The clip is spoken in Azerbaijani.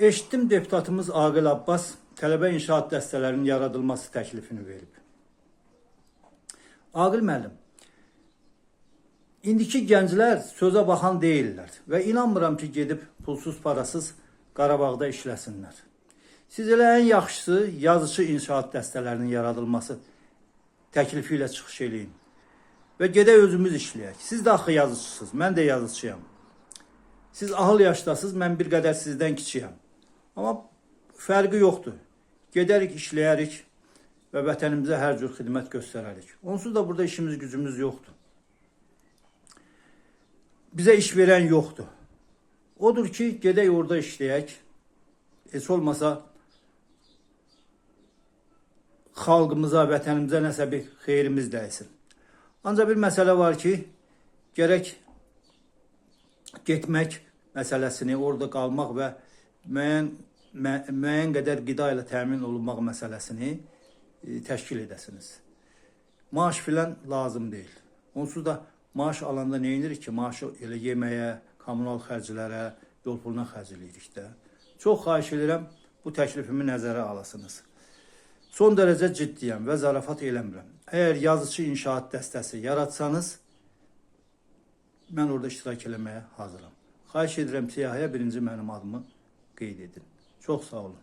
Eşitdim deputatımız Aqil Abbas tələbə inşaat dəstələrinin yaradılması təklifini verib. Aqil müəllim, indiki gənclər sözə baxan deyirlər və inanmıram ki, gedib pulsuz parasız Qarabağda işləsinlər. Siz elə ən yaxşısı yazıcı inşaat dəstələrinin yaradılması təklifi ilə çıxış eləyin və gedək özümüz işləyək. Siz də axı yazıcısınız, mən də yazıcıyam. Siz ahıl yaşdasınız, mən bir qədər sizdən kiçiyəm. Amma fərqi yoxdur. Gedərik, işləyərik və vətənimizə hər cür xidmət göstərərik. Onsuz da burada işimiz, gücümüz yoxdur. Bizə iş verən yoxdur. Odur ki, gedək orada işləyək. Heç olmasa xalqımıza, vətənimizə nəsə bir xeyrimiz dəysin. Ancaq bir məsələ var ki, gərək getmək məsələsini, orada qalmaq və müəyyən qədər qida ilə təmin olunmaq məsələsini təşkil edəsiniz. Maaş filan lazım deyil. Onsuz da maaş alanda nə edirik ki, maaşı elə yeməyə, kommunal xərclərə, yol puluna xərcləyirik də. Çox xahiş edirəm, bu təklifimi nəzərə alasınız. Son dərəcə ciddiyəm və zarafat eləmirəm. Əgər yazıcı inşaat dəstəsi yaratsanız, mən orada iştirak eləməyə hazıram. Xahiş edirəm, siyahıya birinci mənim adımı qeyd edin. Çox sağ olun.